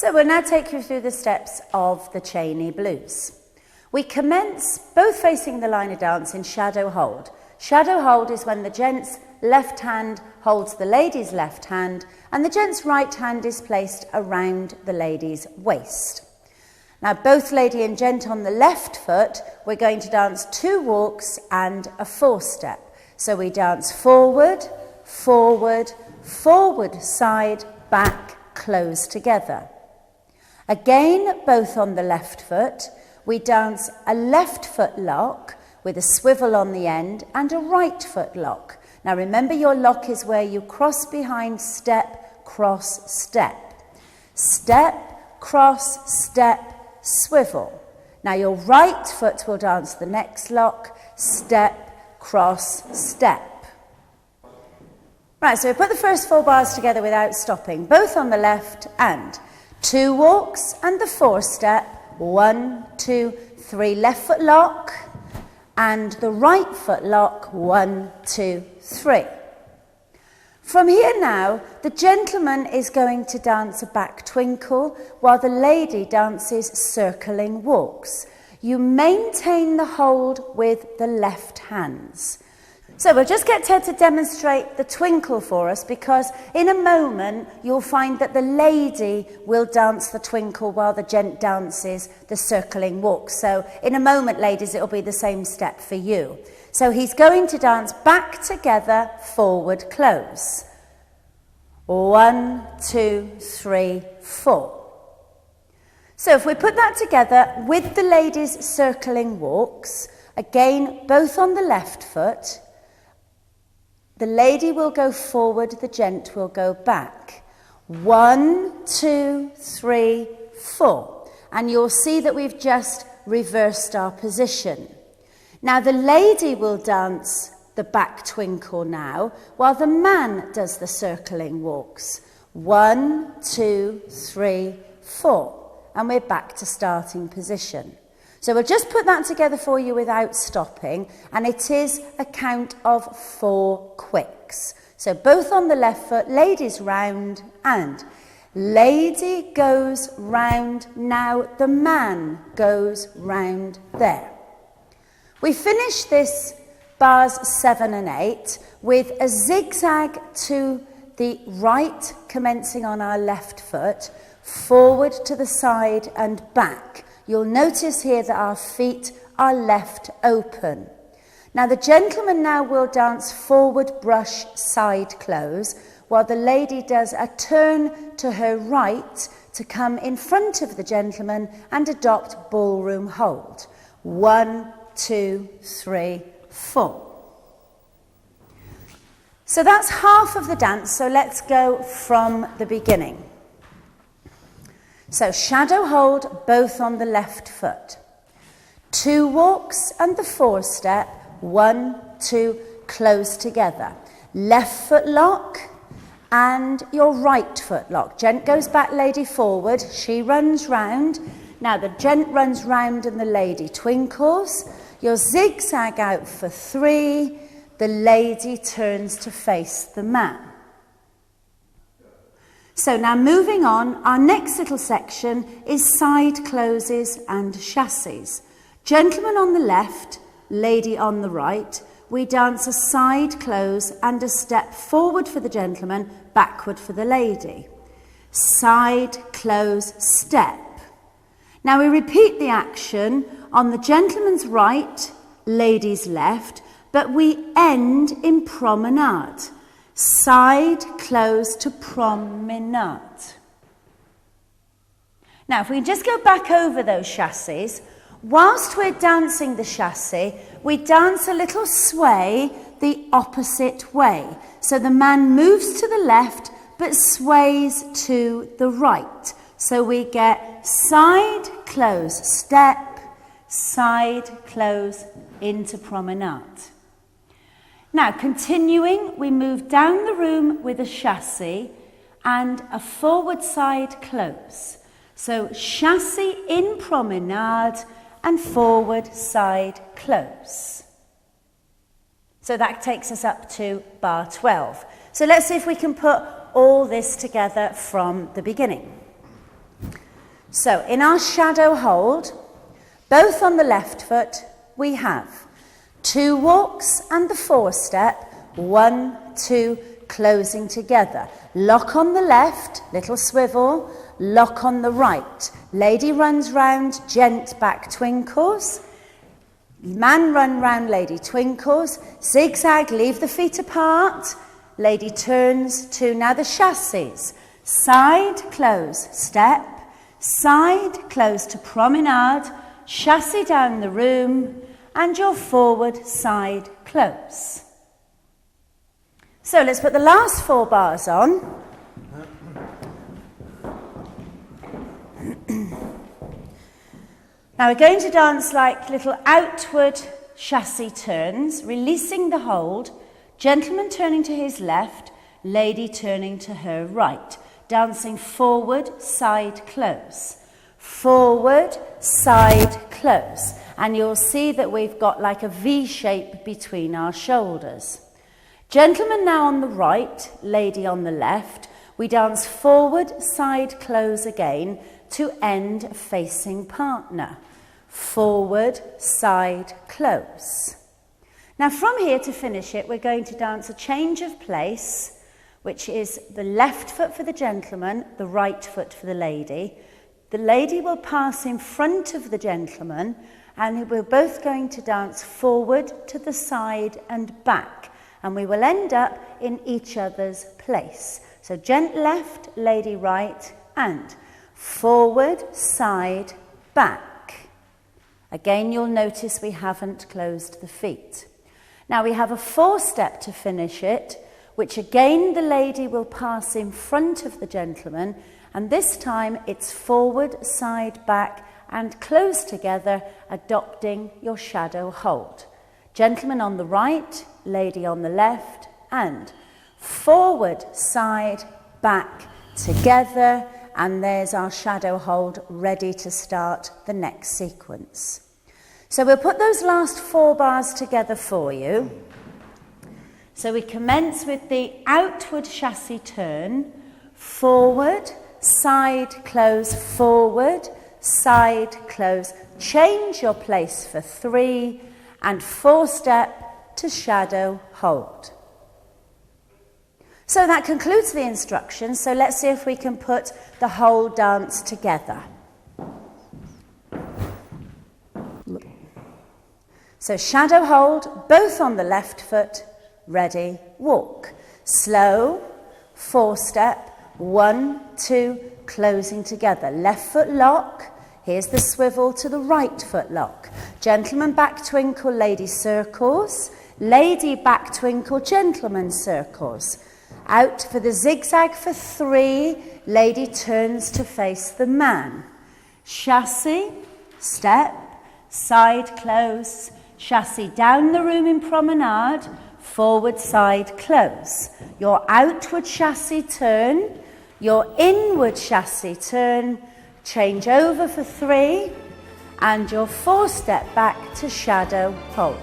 So we'll now take you through the steps of the Cheney Blues. We commence both facing the line of dance in shadow hold. Shadow hold is when the gent's left hand holds the lady's left hand and the gent's right hand is placed around the lady's waist. Now both lady and gent on the left foot, we're going to dance 2 walks and a 4-step. So we dance forward, forward, forward, side, back, close together. Again, both on the left foot, we dance a left foot lock with a swivel on the end and a right foot lock. Now remember, your lock is where you cross behind, step, cross, step. Step, cross, step, swivel. Now your right foot will dance the next lock, step, cross, step. Right, so we put the first 4 bars together without stopping, both on the left and 2 walks and the 4-step, 1, 2, 3, left foot lock, and the right foot lock, 1, 2, 3. From here now, the gentleman is going to dance a back twinkle while the lady dances circling walks. You maintain the hold with the left hands. So we'll just get Ted to demonstrate the twinkle for us, because in a moment you'll find that the lady will dance the twinkle while the gent dances the circling walk. So in a moment, ladies, it'll be the same step for you. So he's going to dance back together, forward, close. 1, 2, 3, 4. So if we put that together with the ladies' circling walks, again, both on the left foot, the lady will go forward, the gent will go back. 1, 2, 3, 4. And you'll see that we've just reversed our position. Now the lady will dance the back twinkle now, while the man does the circling walks. 1, 2, 3, 4. And we're back to starting position. So we'll just put that together for you without stopping, and it is a count of 4 quicks. So both on the left foot, ladies round, and lady goes round, now the man goes round there. We finish this bars 7 and 8 with a zigzag to the right, commencing on our left foot, forward to the side and back. You'll notice here that our feet are left open. Now the gentleman now will dance forward, brush, side, close, while the lady does a turn to her right to come in front of the gentleman and adopt ballroom hold. 1, 2, 3, 4. So that's half of the dance, so let's go from the beginning. So shadow hold, both on the left foot. 2 walks and the 4-step, 1, 2, close together. Left foot lock and your right foot lock. Gent goes back, lady forward, she runs round. Now the gent runs round and the lady twinkles. Your zigzag out for 3, the lady turns to face the man. So now moving on, our next little section is side closes and chassis. Gentleman on the left, lady on the right. We dance a side close and a step forward for the gentleman, backward for the lady. Side, close, step. Now we repeat the action on the gentleman's right, lady's left, but we end in promenade. Side, close to promenade. Now, if we just go back over those chassis, whilst we're dancing the chassis, we dance a little sway the opposite way. So the man moves to the left, but sways to the right. So we get side, close, step, side, close, into promenade. Now, continuing, we move down the room with a chassis and a forward side close. So chassis in promenade and forward side close. So that takes us up to bar 12. So let's see if we can put all this together from the beginning. So in our shadow hold, both on the left foot, we have 2 walks and the 4-step, 1, 2, closing together. Lock on the left, little swivel, lock on the right. Lady runs round, gent back twinkles. Man run round, lady twinkles. Zigzag, leave the feet apart. Lady turns to now the chassis. Side, close, step. Side, close to promenade. Chassis down the room. And your forward, side, close. So let's put the last 4 bars on. Now we're going to dance like little outward chassis turns, releasing the hold, gentleman turning to his left, lady turning to her right, dancing forward, side, close. Forward, side, close. And you'll see that we've got like a V shape between our shoulders. Gentleman now on the right, lady on the left. We dance forward, side, close again to end facing partner. Forward, side, close. Now from here to finish it, we're going to dance a change of place, which is the left foot for the gentleman, the right foot for the lady. The lady will pass in front of the gentleman, and we're both going to dance forward to the side and back. And we will end up in each other's place. So gent left, lady right, and forward, side, back. Again, you'll notice we haven't closed the feet. Now we have a 4-step to finish it, which again the lady will pass in front of the gentleman, and this time it's forward, side, back, and close together, adopting your shadow hold. Gentleman on the right, lady on the left, and forward, side, back, together, and there's our shadow hold ready to start the next sequence. So we'll put those last 4 bars together for you. So we commence with the outward chassis turn, forward, side, close, forward, side, close, change your place for 3, and 4-step to shadow hold. So that concludes the instructions. So let's see if we can put the whole dance together. So shadow hold, both on the left foot, ready, walk. Slow, 4-step, 1, 2, closing together. Left foot lock. Here's the swivel to the right foot lock. Gentleman back twinkle, lady circles. Lady back twinkle, gentleman circles. Out for the zigzag for 3. Lady turns to face the man. Chassis, step, side close. Chassis down the room in promenade. Forward, side, close. Your outward chassis turn. Your inward chassis turn. Change over for 3, and your 4-step back to shadow hold.